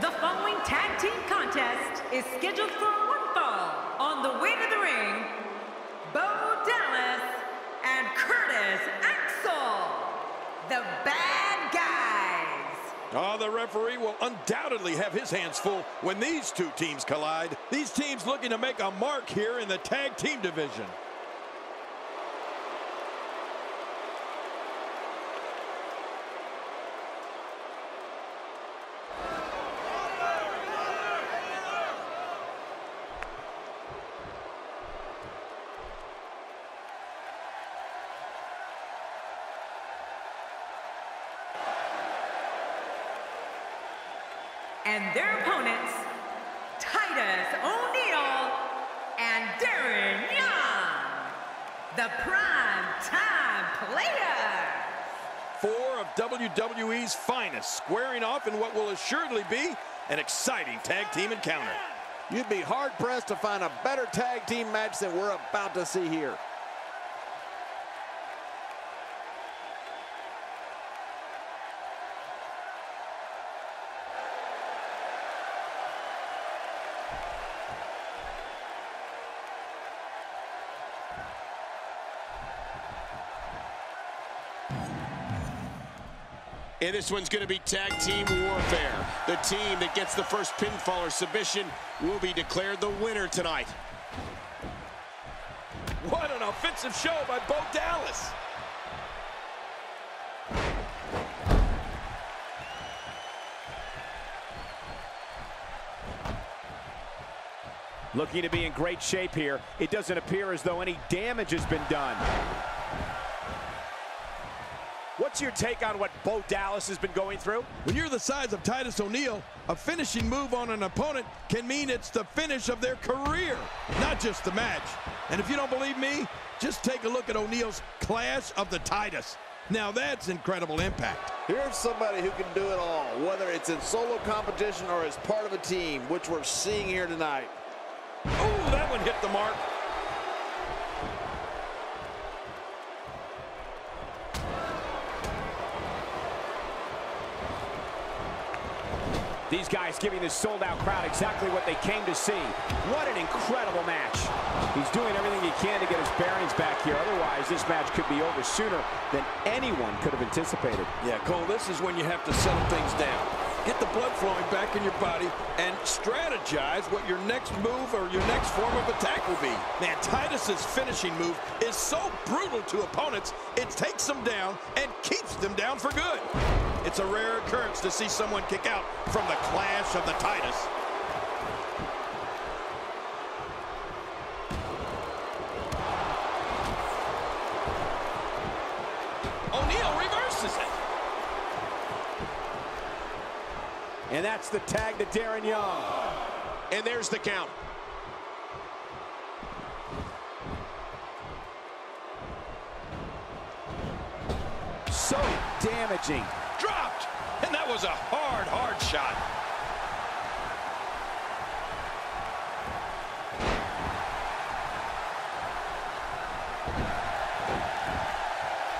The following tag team contest is scheduled for one fall. On the way to the ring, Bo Dallas and Curtis Axel, the bad guys. Oh, the referee will undoubtedly have his hands full when these two teams collide. These teams looking to make a mark here in the tag team division. And their opponents, Titus O'Neil and Darren Young, the Prime Time Players. Four of WWE's finest squaring off in what will assuredly be an exciting tag team encounter. You'd be hard-pressed to find a better tag team match than we're about to see here. And this one's going to be tag team warfare. The team that gets the first pinfall or submission will be declared the winner tonight. What an offensive show by Bo Dallas. Looking to be in great shape here. It doesn't appear as though any damage has been done. What's your take on what Bo Dallas has been going through? When you're the size of Titus O'Neil, a finishing move on an opponent can mean it's the finish of their career, not just the match. And if you don't believe me, just take a look at O'Neil's Clash of the Titus. Now that's incredible impact. Here's somebody who can do it all, whether it's in solo competition or as part of a team, which we're seeing here tonight. Oh, that one hit the mark. These guys giving this sold-out crowd exactly what they came to see. What an incredible match. He's doing everything he can to get his bearings back here. Otherwise, this match could be over sooner than anyone could have anticipated. Yeah, Cole, this is when you have to settle things down. Get the blood flowing back in your body and strategize what your next move or your next form of attack will be. Man, Titus's finishing move is so brutal to opponents, it takes them down and keeps them down for good. It's a rare occurrence to see someone kick out from the Clash of the Titus. O'Neil reverses it. And that's the tag to Darren Young. And there's the count. So damaging. Dropped. And that was a hard shot.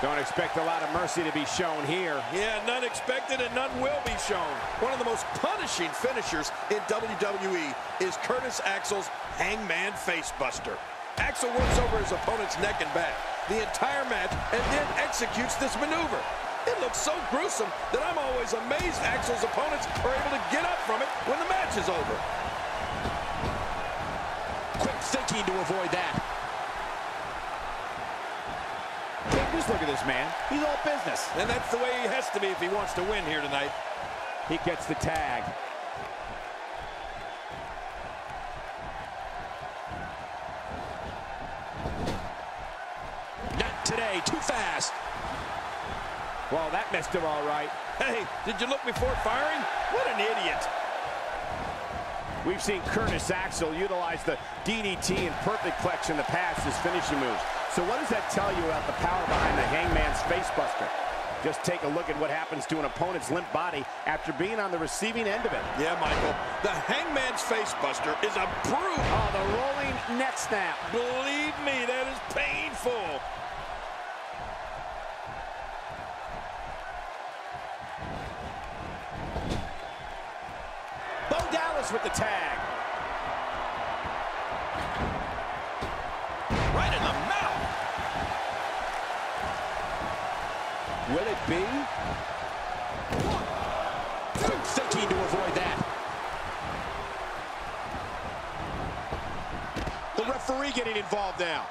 Don't expect a lot of mercy to be shown here. Yeah, none expected and none will be shown. One of the most punishing finishers in WWE is Curtis Axel's Hangman Facebuster. Axel works over his opponent's neck and back the entire match and then executes this maneuver. It looks so gruesome that I'm always amazed Axel's opponents are able to get up from it when the match is over. Quick thinking to avoid that. Just look at this man. He's all business. And that's the way he has to be if he wants to win here tonight. He gets the tag. Not today, too fast. Well, that missed him all right. Hey, did you look before firing? What an idiot. We've seen Curtis Axel utilize the DDT and perfect plex in the past as finishing moves. So what does that tell you about the power behind the Hangman's Facebuster? Just take a look at what happens to an opponent's limp body after being on the receiving end of it. Yeah, Michael, the Hangman's Facebuster is a brute. Oh, the rolling neck snap. Believe me, that is painful. Titus with the tag. Right in the mouth. Will it be? Thinking to avoid that. The referee getting involved now.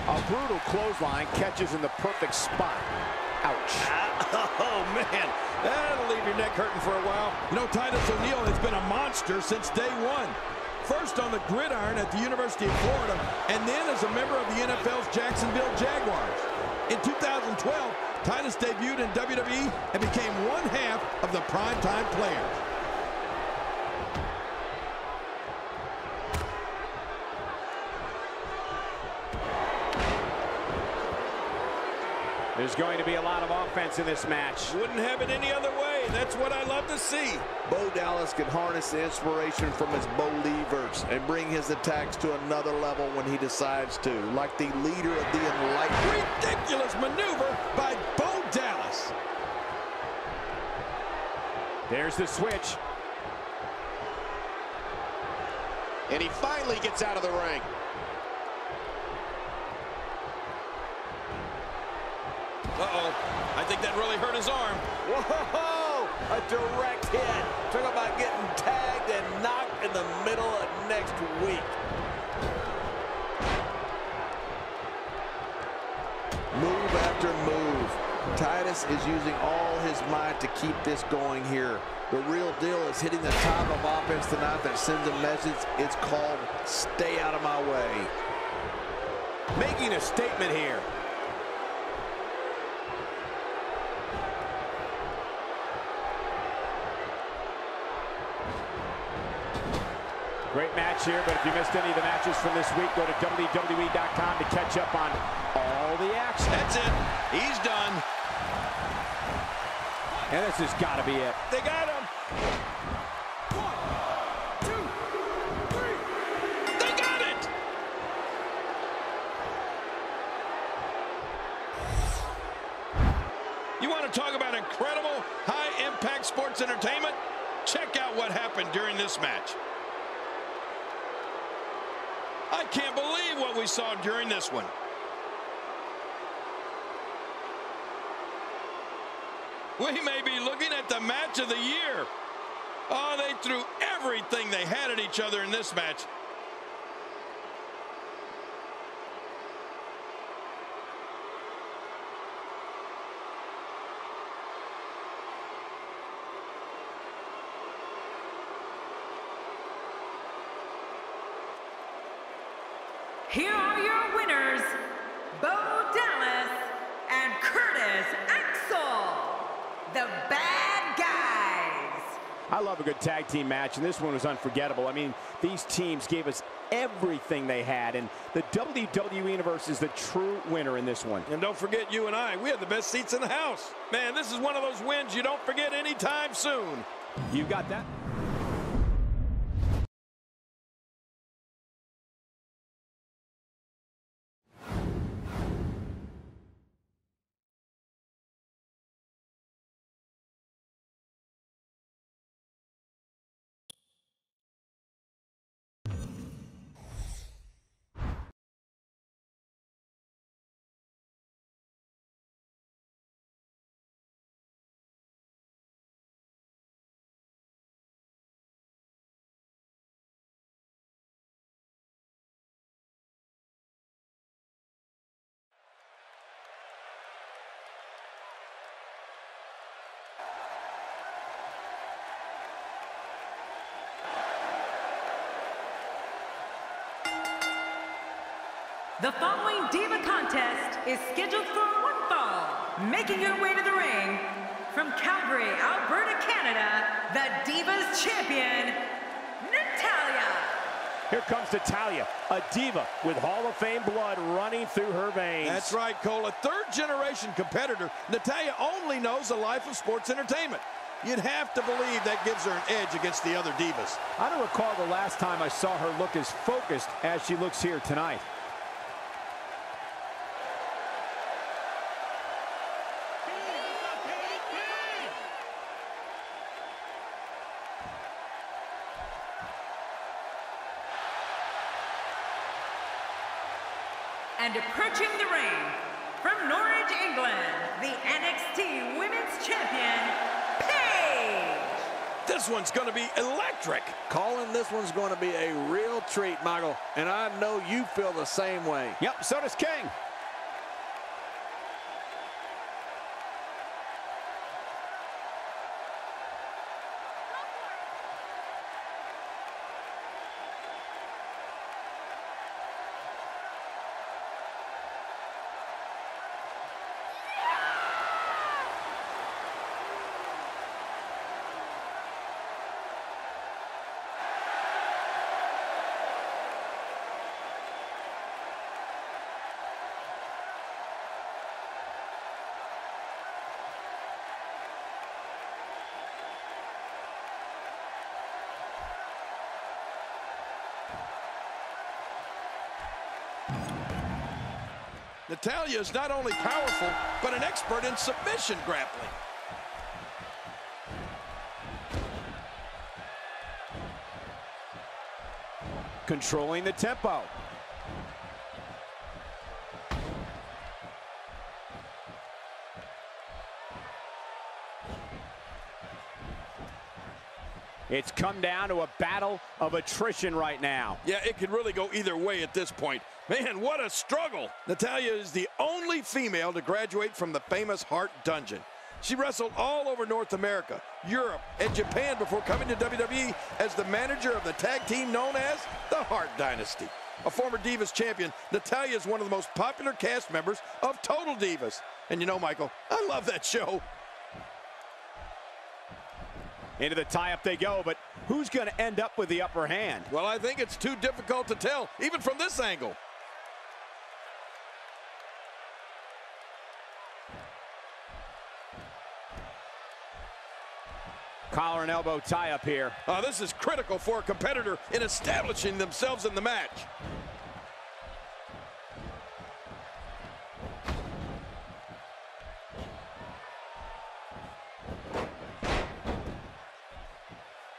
A brutal clothesline catches in the perfect spot. Ouch. Oh, man. That'll leave your neck hurting for a while. You know, Titus O'Neil has been a monster since day one. First on the gridiron at the University of Florida, and then as a member of the NFL's Jacksonville Jaguars. In 2012, Titus debuted in WWE and became one half of the primetime players. There's going to be a lot of offense in this match. Wouldn't have it any other way. That's what I love to see. Bo Dallas can harness the inspiration from his believers and bring his attacks to another level when he decides to, like the leader of the enlightened. Ridiculous maneuver by Bo Dallas. There's the switch. And he finally gets out of the ring. Uh-oh. I think that really hurt his arm. Whoa! A direct hit. Talk about getting tagged and knocked in the middle of next week. Move after move. Titus is using all his might to keep this going here. The real deal is hitting the top of offense tonight that sends a message. It's called stay out of my way. Making a statement here. Great match here, but if you missed any of the matches from this week, go to WWE.com to catch up on all the action. That's it. He's done. And this has got to be it. They got him. 1, 2, 3. They got it. You want to talk about incredible high-impact sports entertainment? Check out what happened during this match. I can't believe what we saw during this one. We may be looking at the match of the year. Oh, they threw everything they had at each other in this match. Here are your winners, Bo Dallas and Curtis Axel, the Bad Guys. I love a good tag team match, and this one was unforgettable. I mean, these teams gave us everything they had, and the WWE Universe is the true winner in this one. And don't forget you and I, we had the best seats in the house. Man, this is one of those wins you don't forget anytime soon. You got that? The following Diva contest is scheduled for one fall. Making her way to the ring, from Calgary, Alberta, Canada, the Divas Champion, Natalya. Here comes Natalya, a diva with Hall of Fame blood running through her veins. That's right, Cole. A third-generation competitor, Natalya only knows the life of sports entertainment. You'd have to believe that gives her an edge against the other divas. I don't recall the last time I saw her look as focused as she looks here tonight. And approaching the ring, from Norwich, England, the NXT Women's Champion, Paige. This one's going to be electric. Calling this one's going to be a real treat, Michael. And I know you feel the same way. Yep, so does King. Natalya is not only powerful, but an expert in submission grappling. Controlling the tempo. It's come down to a battle of attrition right now. Yeah, it could really go either way at this point. Man, what a struggle. Natalya is the only female to graduate from the famous Hart Dungeon. She wrestled all over North America, Europe, and Japan before coming to WWE as the manager of the tag team known as the Hart Dynasty. A former Divas champion, Natalya is one of the most popular cast members of Total Divas. And you know, Michael, I love that show. Into the tie-up they go, but who's going to end up with the upper hand? Well, I think it's too difficult to tell, even from this angle. Collar and elbow tie-up here. This is critical for a competitor in establishing themselves in the match.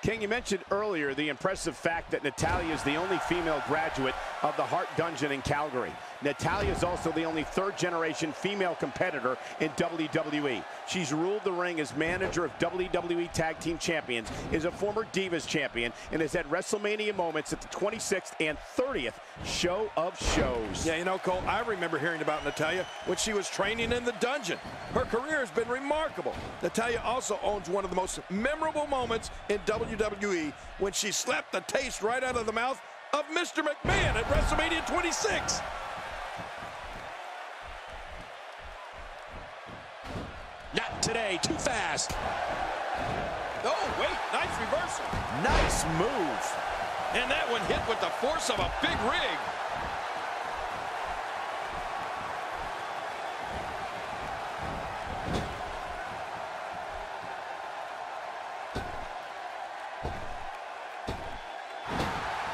King, you mentioned earlier the impressive fact that Natalya is the only female graduate of the Hart Dungeon in Calgary. Natalya is also the only third-generation female competitor in WWE. She's ruled the ring as manager of WWE Tag Team Champions, is a former Divas champion, and has had WrestleMania moments at the 26th and 30th show of shows. Yeah, you know, Cole, I remember hearing about Natalya when she was training in the dungeon. Her career has been remarkable. Natalya also owns one of the most memorable moments in WWE when she slapped the taste right out of the mouth of Mr. McMahon at WrestleMania 26. Not today, too fast. Oh, wait, nice reversal. Nice move. And that one hit with the force of a big rig.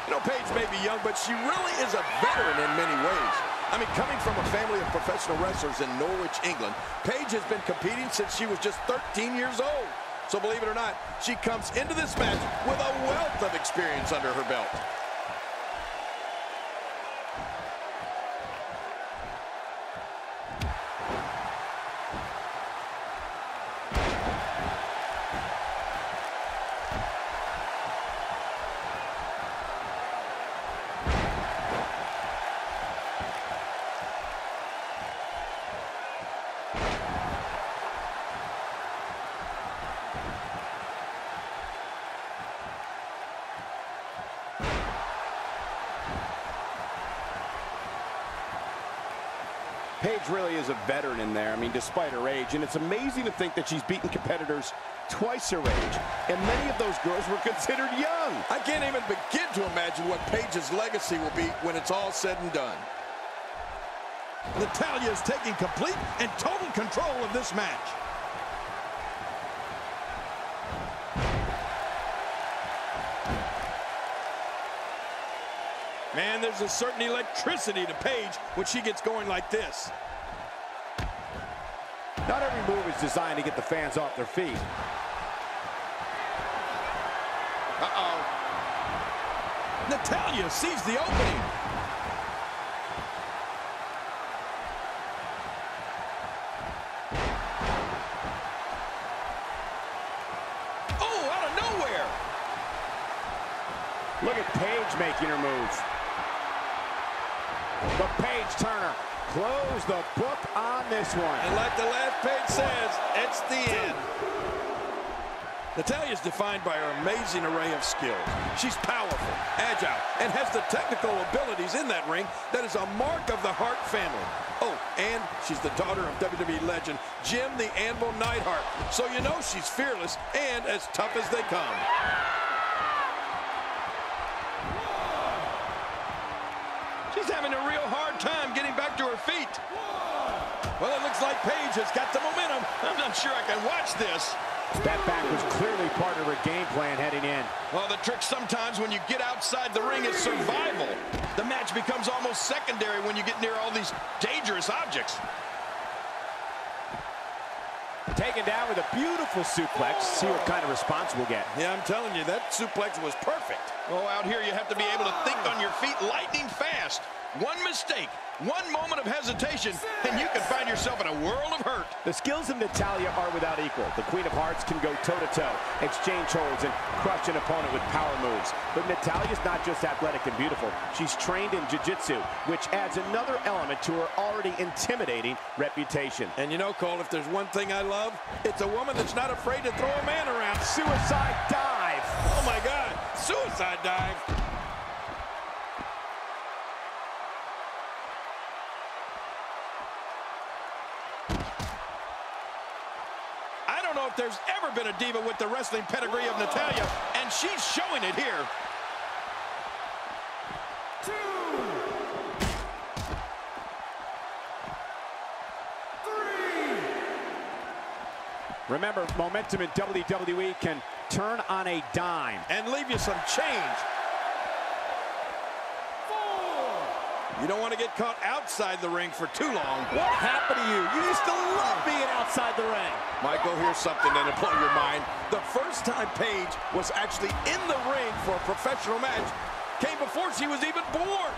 You know, Paige may be young, but she really is a veteran in many ways. I mean, coming from a family of professional wrestlers in Norwich, England, Paige has been competing since she was just 13 years old. So believe it or not, she comes into this match with a wealth of experience under her belt. Paige really is a veteran in there, I mean, despite her age. And it's amazing to think that she's beaten competitors twice her age. And many of those girls were considered young. I can't even begin to imagine what Paige's legacy will be when it's all said and done. Natalya is taking complete and total control of this match. Man, there's a certain electricity to Paige when she gets going like this. Not every move is designed to get the fans off their feet. Uh-oh. Natalya sees the opening. Look at Paige making her move. The Paige Turner. Close the book on this one. And like the last page says, it's the end. Natalya is defined by her amazing array of skills. She's powerful, agile, and has the technical abilities in that ring that is a mark of the Hart family. Oh, and she's the daughter of WWE legend Jim the Anvil Neidhart. So you know she's fearless and as tough as they come. She's having a real hard time getting back to her feet. Well, it looks like Paige has got the momentum. I'm not sure I can watch this. That back was clearly part of her game plan heading in. Well, the trick sometimes when you get outside the ring is survival. The match becomes almost secondary when you get near all these dangerous objects. Taken down with a beautiful suplex. See what kind of response we'll get. Yeah, I'm telling you, that suplex was perfect. Oh, out here you have to be able to think on your feet lightning fast. One mistake, one moment of hesitation, and you can find yourself in a world of hurt. The skills of Natalya are without equal. The Queen of Hearts can go toe-to-toe, exchange holds, and crush an opponent with power moves. But Natalya's not just athletic and beautiful. She's trained in jiu-jitsu, which adds another element to her already intimidating reputation. And you know, Cole, if there's one thing I love, it's a woman that's not afraid to throw a man around. Suicide dive. Oh, my God. Suicide dive. I don't know if there's ever been a diva with the wrestling pedigree of Natalya, and she's showing it here. Remember, momentum in WWE can turn on a dime. And leave you some change. You don't want to get caught outside the ring for too long. What happened to you? You used to love being outside the ring. Michael, here's something that'll blow your mind. The first time Paige was actually in the ring for a professional match came before she was even born.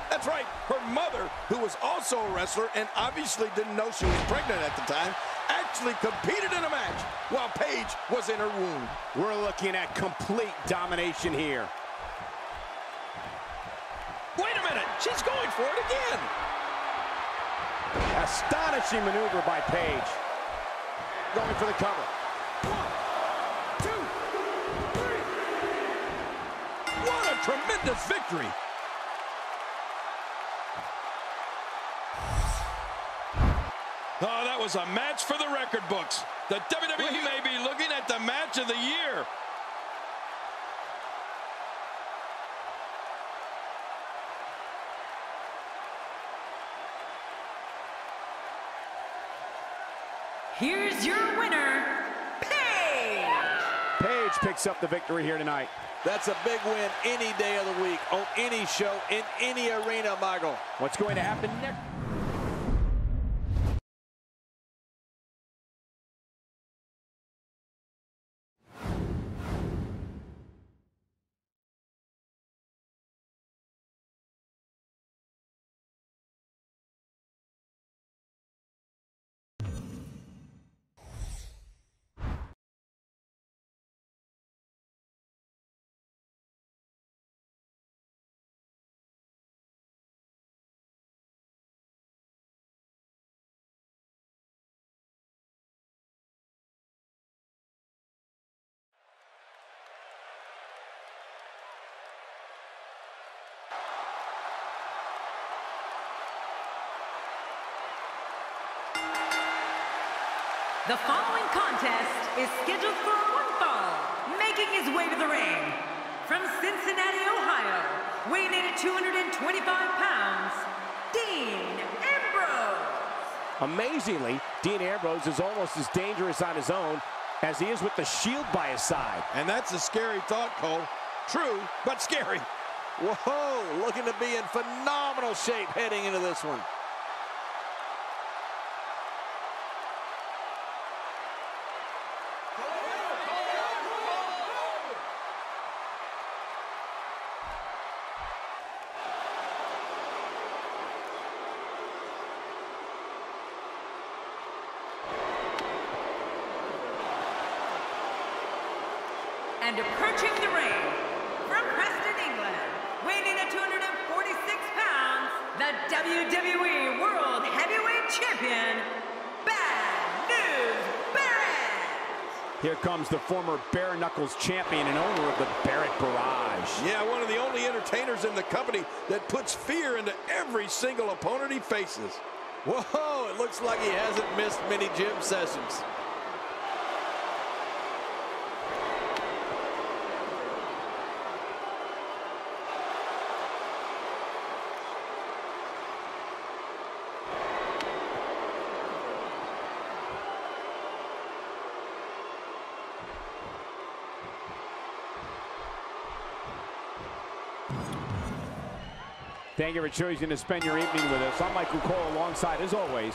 That's right, her mother, who was also a wrestler and obviously didn't know she was pregnant at the time, actually competed in a match while Paige was in her womb. We're looking at complete domination here. Wait a minute, she's going for it again. Astonishing maneuver by Paige. Going for the cover. 1, 2, 3. What a tremendous victory. Oh, that was a match for the record books. The WWE may be looking at the match of the year. Here's your winner, Paige. Paige picks up the victory here tonight. That's a big win any day of the week, on any show, in any arena, Michael. What's going to happen next? The following contest is scheduled for one fall. Making his way to the ring from Cincinnati, Ohio, weighing in at 225 pounds, Dean Ambrose. Amazingly, Dean Ambrose is almost as dangerous on his own as he is with the Shield by his side. And that's a scary thought, Cole. True, but scary. Whoa, looking to be in phenomenal shape heading into this one. And approaching the ring from Preston, England, weighing in at 246 pounds, the WWE World Heavyweight Champion, Bad News Barrett. Here comes the former Bare Knuckles champion and owner of the Barrett Barrage. Yeah, one of the only entertainers in the company that puts fear into every single opponent he faces. Whoa, it looks like he hasn't missed many gym sessions. Thank you for choosing to spend your evening with us. I'm Michael Cole alongside, as always,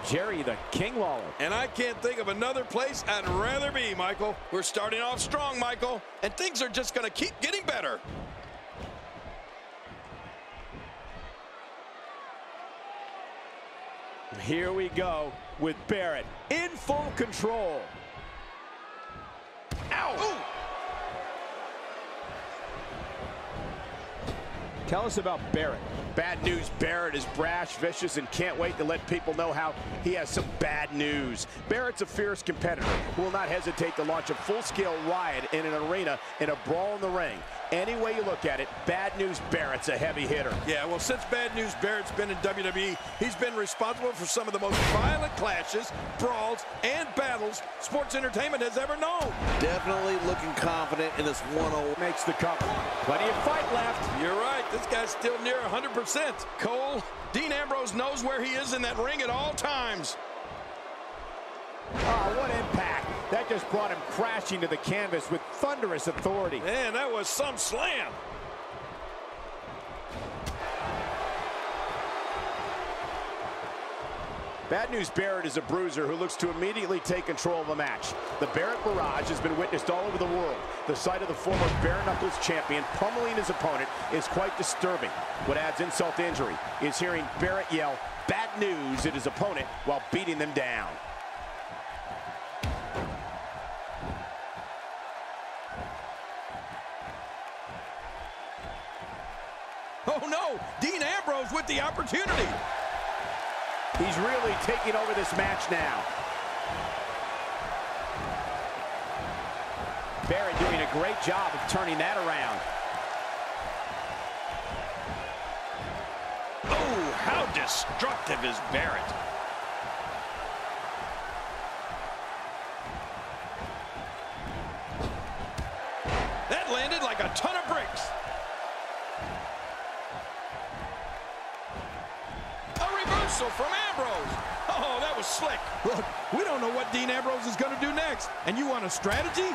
Jerry the King Lawler. And I can't think of another place I'd rather be, Michael. We're starting off strong, Michael, and things are just going to keep getting better. Here we go with Barrett in full control. Ow! Ooh. Tell us about Barrett. Bad news, Barrett is brash, vicious, and can't wait to let people know how he has some bad news. Barrett's a fierce competitor who will not hesitate to launch a full-scale riot in an arena in a brawl in the ring. Any way you look at it, Bad News Barrett's a heavy hitter. Yeah, well, since Bad News Barrett's been in WWE, he's been responsible for some of the most violent clashes, brawls, and battles sports entertainment has ever known. Definitely looking confident in this 1-0. Makes the cover. Plenty of fight left. You're right. This guy's still near 100%. Cole, Dean Ambrose knows where he is in that ring at all times. Oh, what impact. That just brought him crashing to the canvas with thunderous authority. Man, that was some slam. Bad News Barrett is a bruiser who looks to immediately take control of a match. The Barrett Barrage has been witnessed all over the world. The sight of the former Bare Knuckles champion pummeling his opponent is quite disturbing. What adds insult to injury is hearing Barrett yell "bad news" at his opponent while beating them down. Oh no, Dean Ambrose with the opportunity. He's really taking over this match now. Barrett doing a great job of turning that around. Oh, how destructive is Barrett. That landed like a ton of bricks. From Ambrose. Oh, that was slick. Look, we don't know what Dean Ambrose is going to do next. And you want a strategy?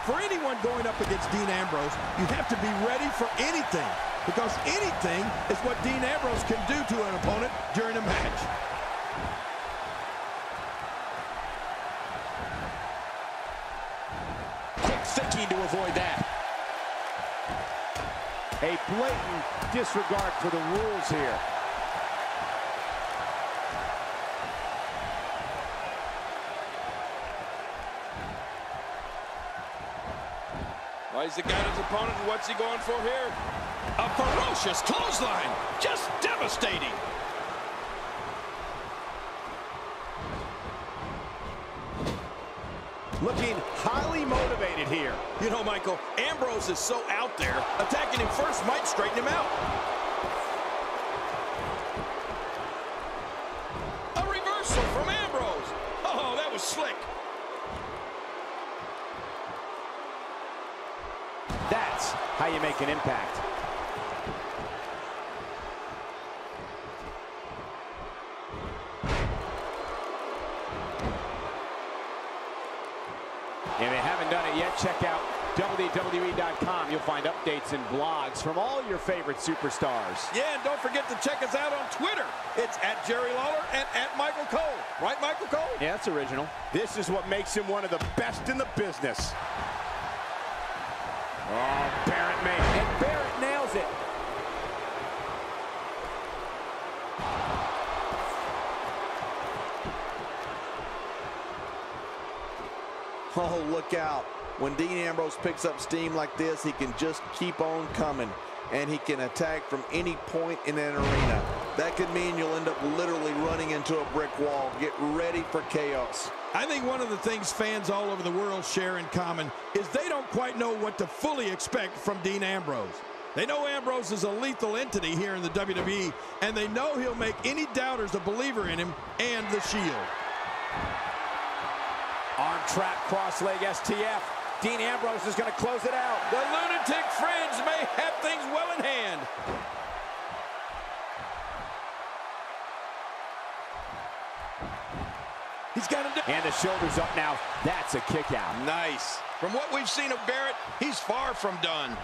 For anyone going up against Dean Ambrose, you have to be ready for anything. Because anything is what Dean Ambrose can do to an opponent during a match. Quick thinking to avoid that. A blatant disregard for the rules here. Well, he's got his opponent, and what's he going for here? A ferocious clothesline. Just devastating. Looking highly motivated here. You know, Michael, Ambrose is so out there, attacking him first might straighten him out. A reversal from Ambrose. Oh, that was slick. That's how you make an impact. If you haven't done it yet, check out WWE.com. You'll find updates and blogs from all your favorite superstars. Yeah, and don't forget to check us out on Twitter. It's @JerryLawler and @Michael Cole. Right, Michael Cole? Yeah, that's original. This is what makes him one of the best in the business. Oh, Barrett made it. And Barrett nails it. Oh, look out. When Dean Ambrose picks up steam like this, he can just keep on coming, and he can attack from any point in an arena. That could mean you'll end up literally running into a brick wall. Get ready for chaos. I think one of the things fans all over the world share in common is they don't quite know what to fully expect from Dean Ambrose. They know Ambrose is a lethal entity here in the WWE, and they know he'll make any doubters a believer in him and the Shield. Arm trap, cross leg STF. Dean Ambrose is going to close it out. The lunatic fringe may have things well in hand. He's got him down. And the shoulders up now. That's a kick out. Nice. From what we've seen of Barrett, he's far from done.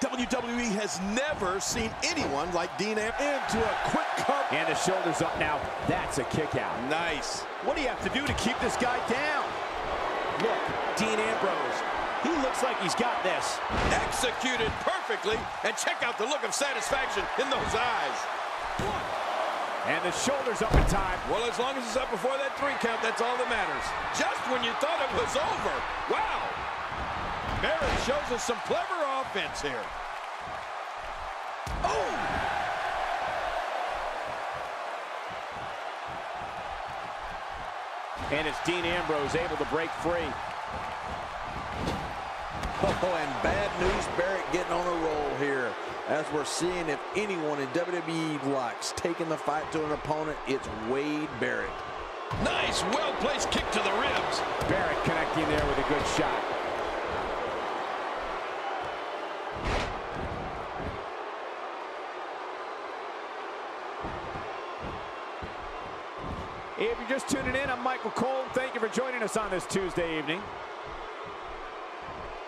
WWE has never seen anyone like Dean Ambrose. Into a quick cover. And the shoulders up now. That's a kick out. Nice. What do you have to do to keep this guy down? Look, Dean Ambrose. He looks like he's got this. Executed perfectly. And check out the look of satisfaction in those eyes. And the shoulders up in time. Well, as long as it's up before that 3 count, that's all that matters. Just when you thought it was over. Wow. Barrett shows us some clever offense here. Oh! And it's Dean Ambrose able to break free. Oh, and bad news, Barrett getting on a roll here. As we're seeing, if anyone in WWE likes taking the fight to an opponent, it's Wade Barrett. Nice, well-placed kick to the ribs. Barrett connecting there with a good shot. If you're just tuning in, I'm Michael Cole. Thank you for joining us on this Tuesday evening.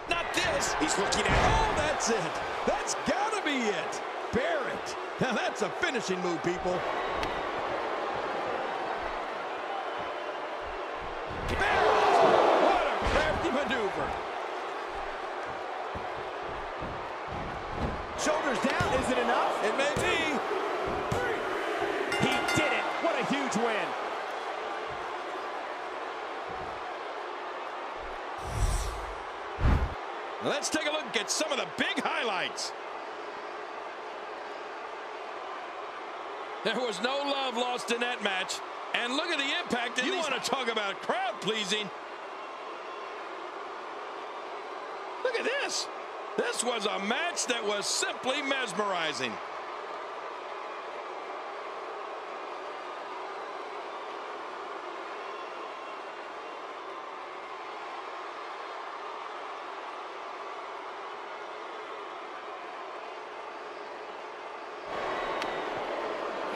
Not this. He's looking at. Oh, that's it. That's got to be it. Barrett. Now that's a finishing move, people. Barrett. What a crafty maneuver. Shoulders down. Is it enough? It may be. He did it. What a huge win. Let's take a look at some of the big highlights. There was no love lost in that match. And look at the impact. You want to talk about crowd pleasing. Look at this. This was a match that was simply mesmerizing.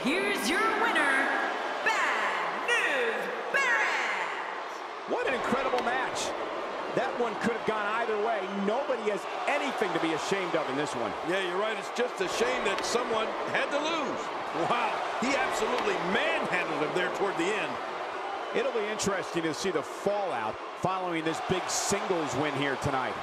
Here's your winner, Bad News Barrett. What an incredible match. That one could have gone either way. Nobody has anything to be ashamed of in this one. Yeah, you're right. It's just a shame that someone had to lose. Wow, he absolutely manhandled him there toward the end. It'll be interesting to see the fallout following this big singles win here tonight.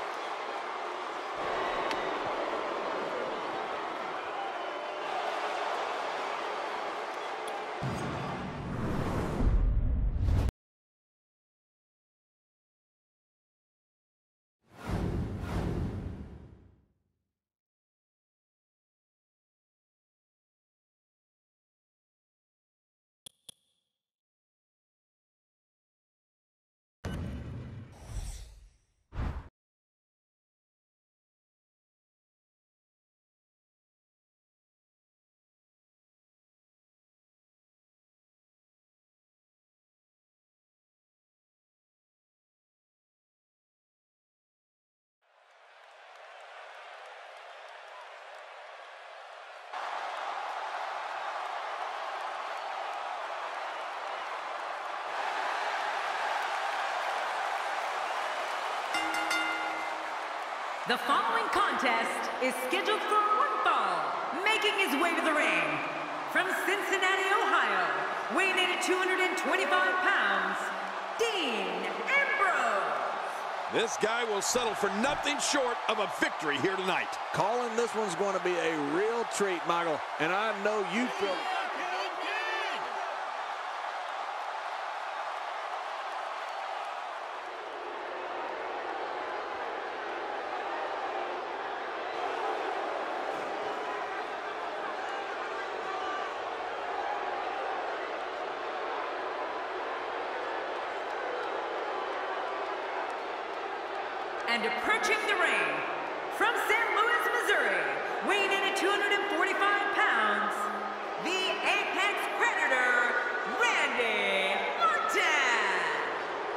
The following contest is scheduled for one fall. Making his way to the ring from Cincinnati, Ohio, weighing in at 225 pounds, Dean Ambrose. This guy will settle for nothing short of a victory here tonight. Calling this one's going to be a real treat, Michael, and I know you feel... And approaching the ring, from St. Louis, Missouri, weighing in at 245 pounds, the Apex Predator, Randy Orton.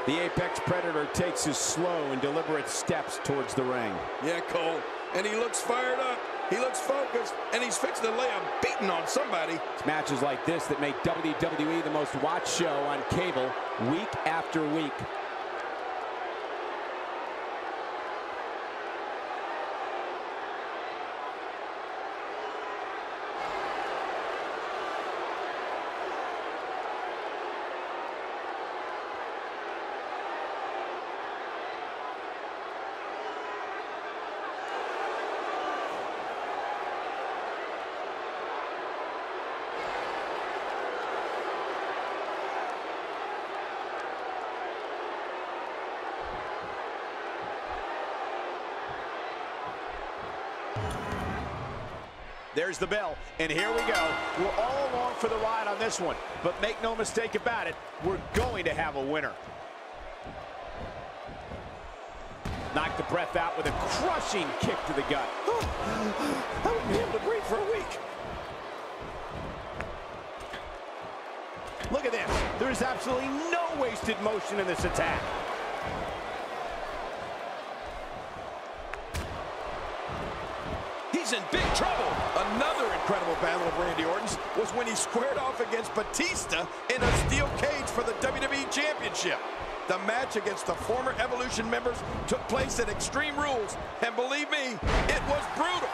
The Apex Predator takes his slow and deliberate steps towards the ring. Yeah, Cole, and he looks fired up. He looks focused, and he's fixing to lay a beating on somebody. It's matches like this that make WWE the most watched show on cable week after week. There's the bell, and here we go. We're all along for the ride on this one, but make no mistake about it, we're going to have a winner. Knocked the breath out with a crushing kick to the gut. I wouldn't be able to breathe for a week. Look at this. There's absolutely no wasted motion in this attack. He's in big trouble. Another incredible battle of Randy Orton's was when he squared off against Batista in a steel cage for the WWE Championship. The match against the former Evolution members took place at Extreme Rules, and believe me, it was brutal.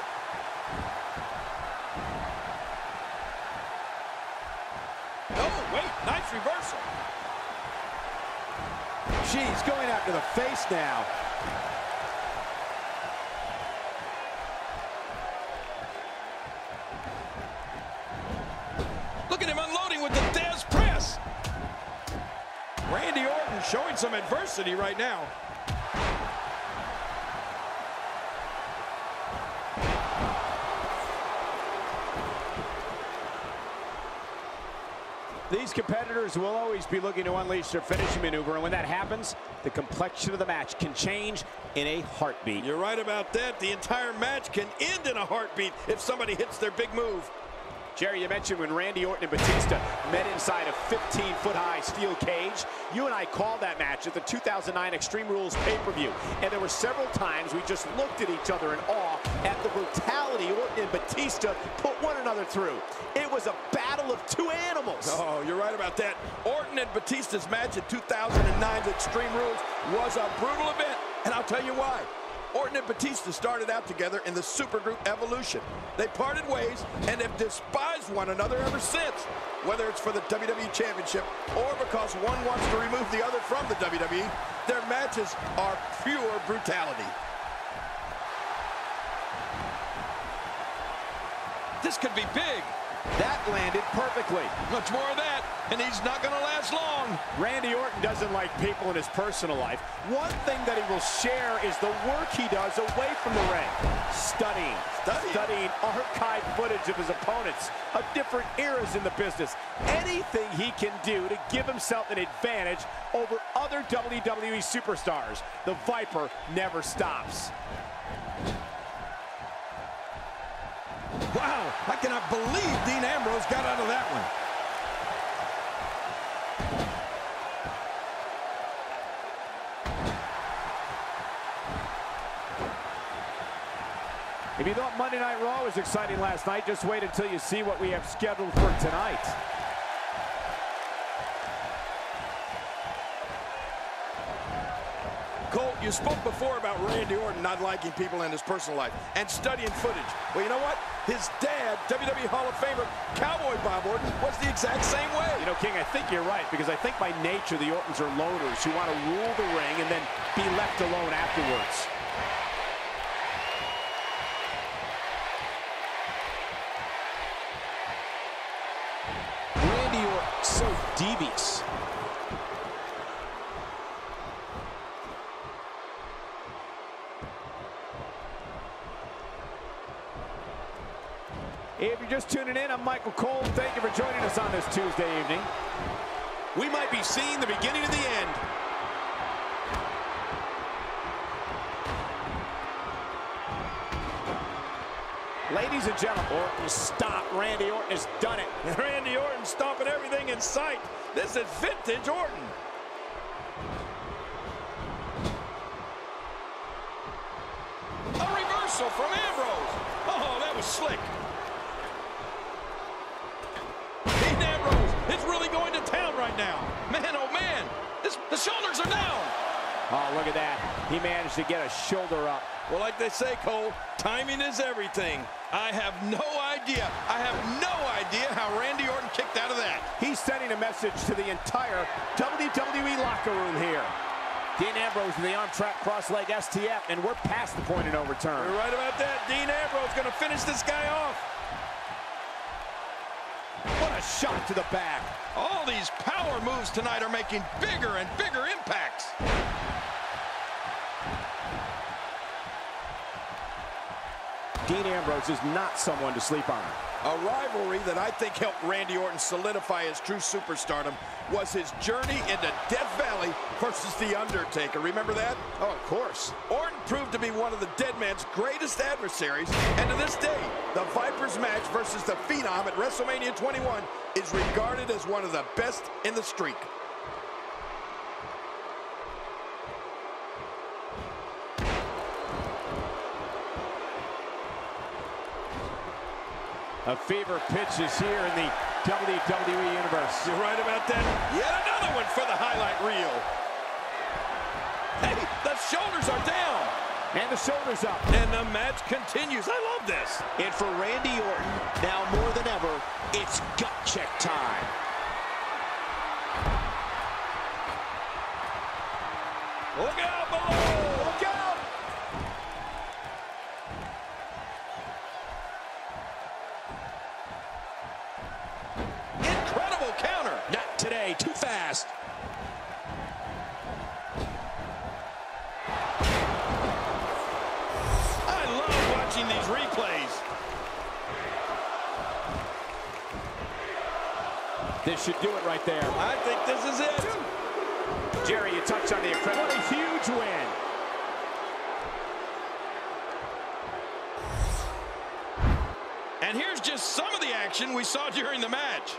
Oh, wait, nice reversal. She's going after the face now. Look at him unloading with the Dez press. Randy Orton showing some adversity right now. These competitors will always be looking to unleash their finishing maneuver, and when that happens, the complexion of the match can change in a heartbeat. You're right about that. The entire match can end in a heartbeat if somebody hits their big move. Jerry, you mentioned when Randy Orton and Batista met inside a 15-foot-high steel cage. You and I called that match at the 2009 Extreme Rules pay-per-view, and there were several times we just looked at each other in awe at the brutality Orton and Batista put one another through. It was a battle of two animals. Oh, you're right about that. Orton and Batista's match at 2009's Extreme Rules was a brutal event, and I'll tell you why. Orton and Batista started out together in the supergroup Evolution. They parted ways and have despised one another ever since. Whether it's for the WWE Championship or because one wants to remove the other from the WWE, their matches are pure brutality. This could be big. That landed perfectly. Much more of that, and he's not going to last long. Randy Orton doesn't like people in his personal life. One thing that he will share is the work he does away from the ring. Studying archive footage of his opponents of different eras in the business. Anything he can do to give himself an advantage over other WWE superstars. The Viper never stops. Wow, I cannot believe Dean Ambrose got out of that one. If you thought Monday Night Raw was exciting last night, just wait until you see what we have scheduled for tonight. Cole, you spoke before about Randy Orton not liking people in his personal life and studying footage. Well, you know what? His dad, WWE Hall of Famer Cowboy Bob Orton, was the exact same way. You know, King, I think you're right, because I think by nature the Ortons are loners who want to rule the ring and then be left alone afterwards. Randy Orton, so devious. If you're just tuning in, I'm Michael Cole. Thank you for joining us on this Tuesday evening. We might be seeing the beginning of the end. Ladies and gentlemen, Orton stop. Randy Orton has done it. Randy Orton stomping everything in sight. This is vintage Orton. A reversal from Ambrose. Oh, that was slick. Dean Ambrose is really going to town right now. Man, oh man, the shoulders are down. Oh, look at that. He managed to get a shoulder up. Well, like they say, Cole, timing is everything. I have no idea how Randy Orton kicked out of that. He's sending a message to the entire WWE locker room here. Dean Ambrose with the arm trap cross-leg STF, and we're past the point of no return. You're right about that. Dean Ambrose going to finish this guy off. What a shot to the back. All these power moves tonight are making bigger and bigger impacts. Dean Ambrose is not someone to sleep on. A rivalry that I think helped Randy Orton solidify his true superstardom was his journey into Death Valley versus The Undertaker. Remember that? Oh, of course. Orton proved to be one of the Dead Man's greatest adversaries, and to this day, the Viper's match versus the Phenom at WrestleMania 21 is regarded as one of the best in the streak. A fever pitch is here in the WWE Universe. You're right about that. Yet another one for the highlight reel. Hey, the shoulders are down. And the shoulders up. And the match continues. I love this. And for Randy Orton, now more than ever, it's gut check time. Look out below. Look out. Incredible counter. Not today, too fast. I love watching these replays. This should do it right there. I think this is it. Jerry, you touched on the incredible. What a huge win. And here's just some of the action we saw during the match.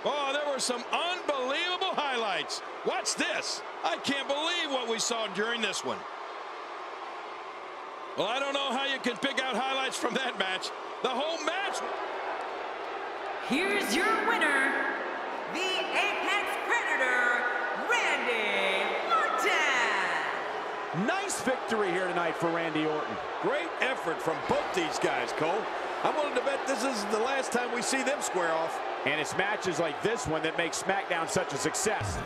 Oh, there were some unbelievable highlights. Watch this. I can't believe what we saw during this one. Well, I don't know how you can pick out highlights from that match. The whole match. Here's your winner, the Apex Predator, Randy Orton. Nice victory here tonight for Randy Orton. Great effort from both these guys, Cole. I'm willing to bet this is the last time we see them square off. And it's matches like this one that make SmackDown such a success.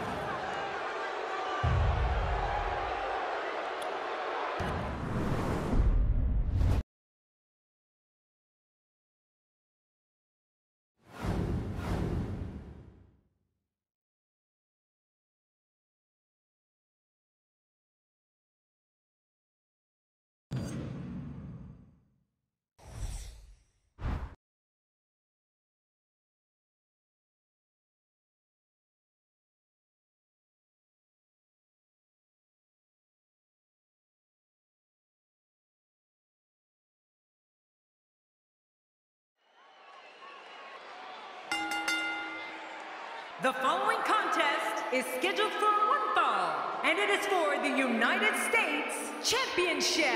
The following contest is scheduled for one fall, and it is for the United States Championship.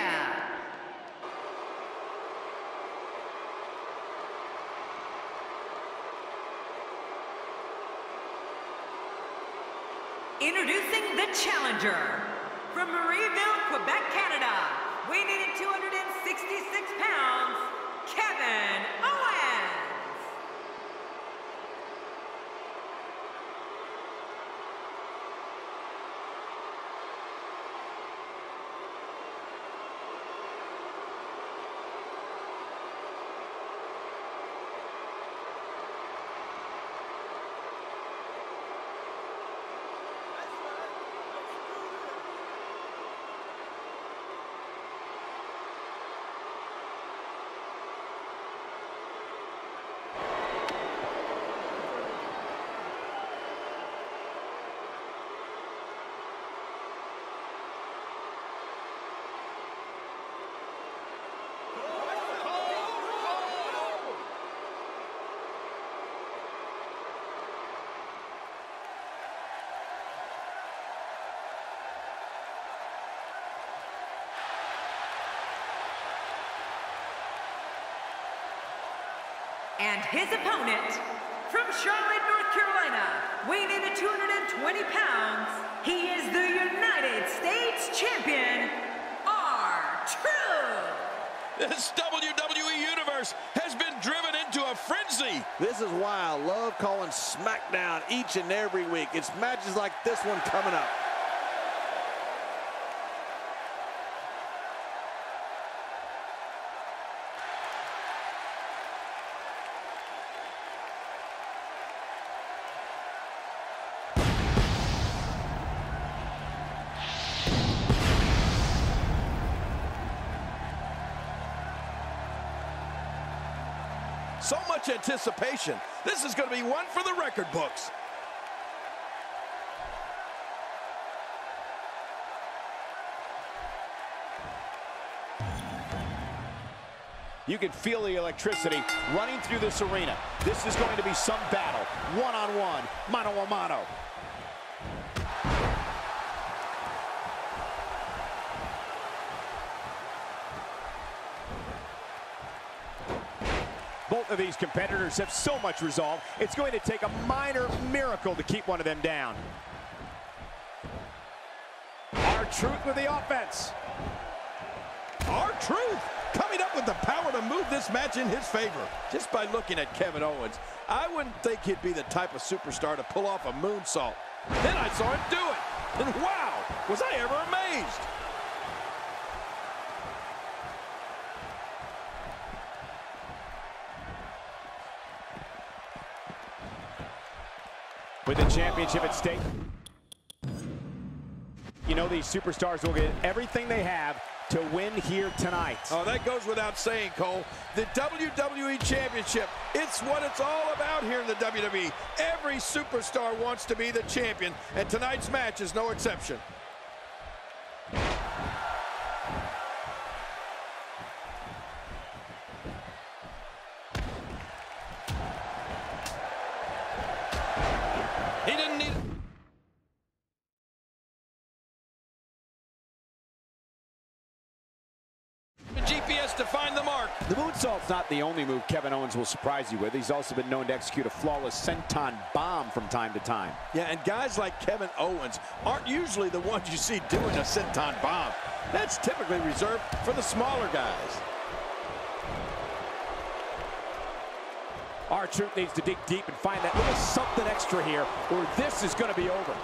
Introducing the challenger from Marieville, Quebec, Canada, weighing in at 266 pounds, Kevin Owens. And his opponent, from Charlotte, North Carolina, weighing in at 220 pounds, he is the United States Champion, R-Truth. This WWE Universe has been driven into a frenzy. This is why I love calling SmackDown each and every week. It's matches like this one coming up. So much anticipation. This is going to be one for the record books. You can feel the electricity running through this arena. This is going to be some battle. One-on-one, mano-a-mano. Both of these competitors have so much resolve, it's going to take a minor miracle to keep one of them down. R-Truth with the offense. R-Truth coming up with the power to move this match in his favor. Just by looking at Kevin Owens, I wouldn't think he'd be the type of superstar to pull off a moonsault. Then I saw him do it, and wow, was I ever amazed. With the championship at stake, you know these superstars will get everything they have to win here tonight. Oh, that goes without saying, Cole. The WWE Championship, it's what it's all about here in the WWE. Every superstar wants to be the champion, and tonight's match is no exception. He didn't need the GPS to find the mark. The moonsault's not the only move Kevin Owens will surprise you with. He's also been known to execute a flawless senton bomb from time to time. Yeah, and guys like Kevin Owens aren't usually the ones you see doing a senton bomb. That's typically reserved for the smaller guys. R-Truth needs to dig deep and find that little something extra here, or this is going to be over.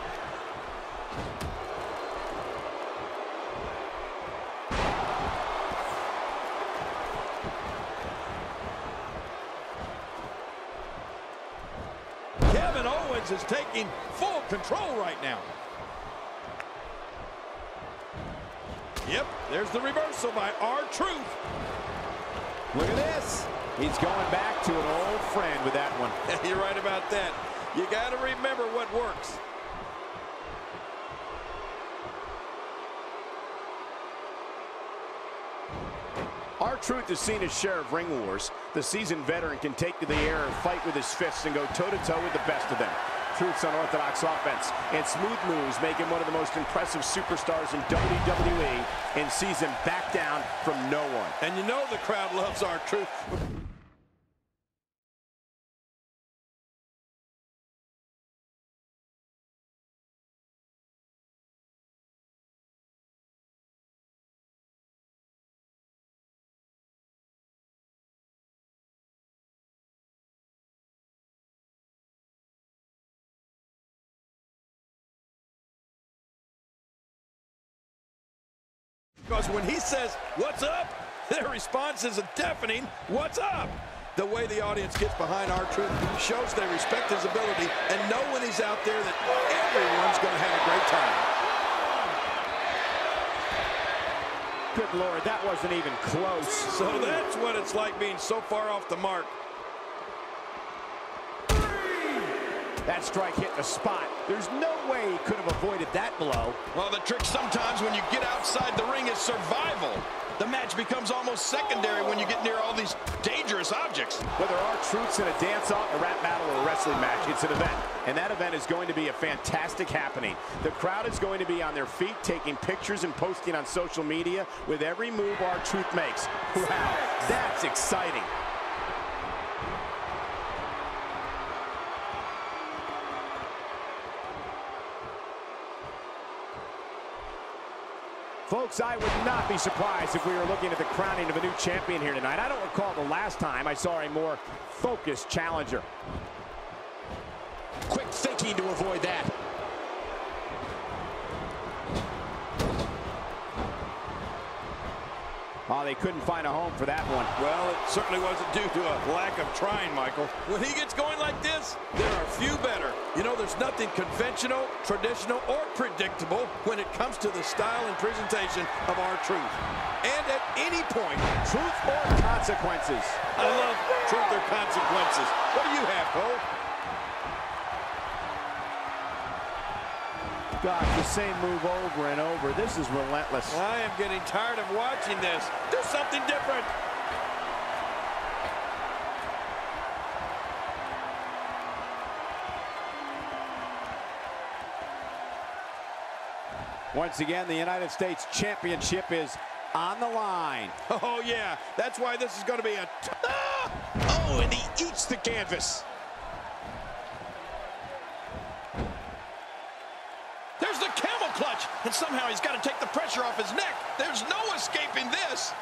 Kevin Owens is taking full control right now. Yep, there's the reversal by R-Truth. Look at this. He's going back to an old friend with that one. You're right about that. You got to remember what works. R-Truth has seen his share of ring wars. The seasoned veteran can take to the air and fight with his fists and go toe-to-toe with the best of them. Truth's unorthodox offense and smooth moves make him one of the most impressive superstars in WWE, and sees him back down from no one. And you know the crowd loves R-Truth. Because when he says, "What's up?" their response is a deafening, "What's up?" The way the audience gets behind R-Truth shows they respect his ability and know when he's out there that everyone's going to have a great time. Good Lord, that wasn't even close. So that's what it's like being so far off the mark. That strike hit the spot. There's no way he could have avoided that blow. Well, the trick sometimes when you get outside the ring is survival. The match becomes almost secondary when you get near all these dangerous objects. Whether R-Truth's in a dance-off, a rap battle, or a wrestling match, it's an event. And that event is going to be a fantastic happening. The crowd is going to be on their feet, taking pictures and posting on social media with every move R-Truth makes. Wow, that's exciting. Folks, I would not be surprised if we were looking at the crowning of a new champion here tonight. I don't recall the last time I saw a more focused challenger. Quick thinking to avoid that. Oh, they couldn't find a home for that one. Well, it certainly wasn't due to a lack of trying, Michael. When he gets going like this, there are few better. You know, there's nothing conventional, traditional, or predictable when it comes to the style and presentation of R-Truth. And at any point, Truth or consequences? I love truth or consequences. What do you have, Cole? Gosh, the same move over and over. This is relentless. I am getting tired of watching this. Do something different. Once again, the United States Championship is on the line. Oh, yeah. That's why this is going to be a... Oh, and he eats the canvas. There's the camel clutch, and somehow he's got to take the pressure off his neck. There's no escaping this.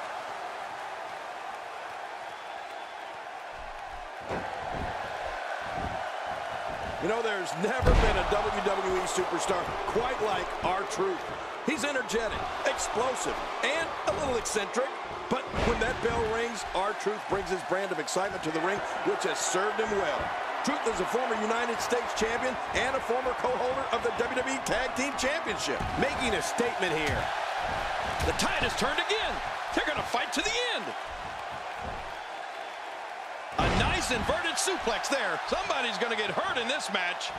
You know, there's never been a WWE superstar quite like R-Truth. He's energetic, explosive, and a little eccentric. But when that bell rings, R-Truth brings his brand of excitement to the ring, which has served him well. Truth is a former United States champion and a former co-holder of the WWE Tag Team Championship. Making a statement here. The tide has turned again. They're going to fight to the end. A nice inverted suplex there. Somebody's going to get hurt in this match.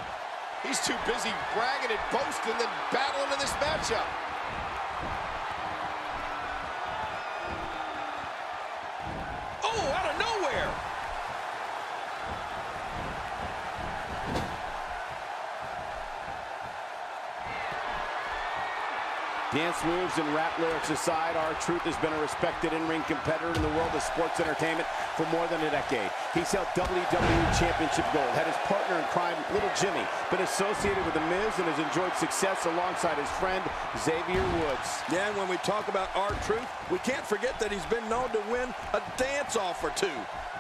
He's too busy bragging and boasting than battling in this matchup. Oh, out of nowhere. Dance moves and rap lyrics aside, R-Truth has been a respected in-ring competitor in the world of sports entertainment for more than a decade. He's held WWE Championship gold, had his partner in crime, Little Jimmy, been associated with The Miz, and has enjoyed success alongside his friend, Xavier Woods. Yeah, and when we talk about R-Truth, we can't forget that he's been known to win a dance-off or two.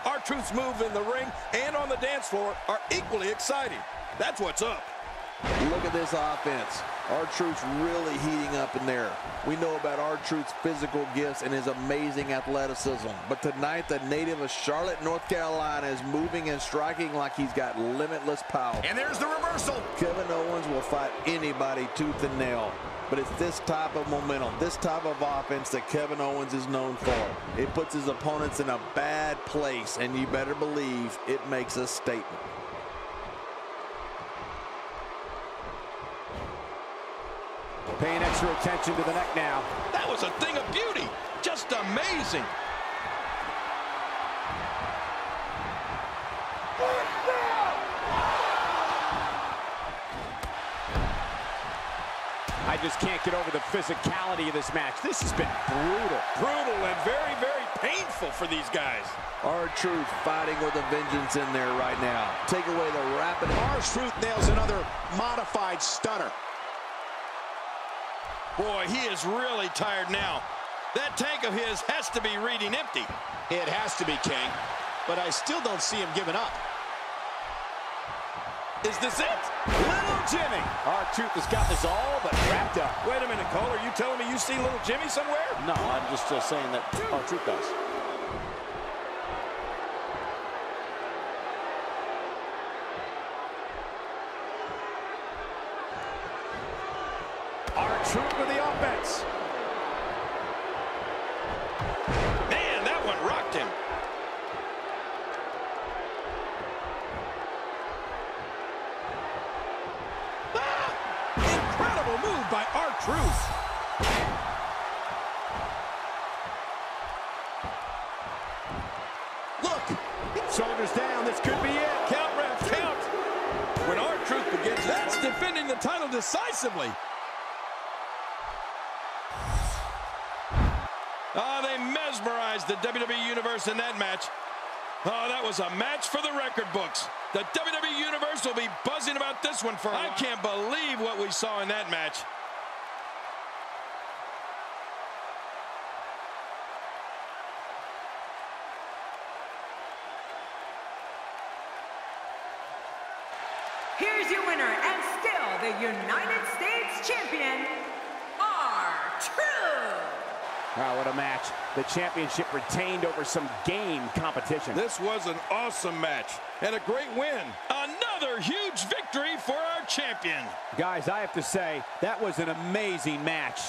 R-Truth's moves in the ring and on the dance floor are equally exciting. That's what's up. Look at this offense. R-Truth's really heating up in there. We know about R-Truth's physical gifts and his amazing athleticism. But tonight, the native of Charlotte, North Carolina is moving and striking like he's got limitless power. And there's the reversal. Kevin Owens will fight anybody tooth and nail. But it's this type of momentum, this type of offense that Kevin Owens is known for. It puts his opponents in a bad place, and you better believe it makes a statement. Paying extra attention to the neck now. That was a thing of beauty. Just amazing. I just can't get over the physicality of this match. This has been brutal. Brutal and very, very painful for these guys. R-Truth fighting with a vengeance in there right now. Take away the rapid. R-Truth nails another modified stunner. Boy, he is really tired now. That tank of his has to be reading empty. It has to be, King, but I still don't see him giving up. Is this it? Little Jimmy. R-Truth has got this all but wrapped up. Wait a minute, Cole. Are you telling me you see Little Jimmy somewhere? No, I'm just saying that R-Truth does. R-Truth with the offense. Man, that one rocked him. Incredible move by R-Truth. Look, Shoulders down. This could be it. Count, ref, count. When R-Truth begins, that's defending the title decisively. Oh, they mesmerized the WWE Universe in that match. Oh, that was a match for the record books. The WWE Universe will be buzzing about this one for a while. I can't believe what we saw in that match. Here's your winner and still the United States Champion, R-Truth. Wow, what a match. The championship retained over some game competition. This was an awesome match and a great win. Another huge victory for our champion. Guys, I have to say, that was an amazing match.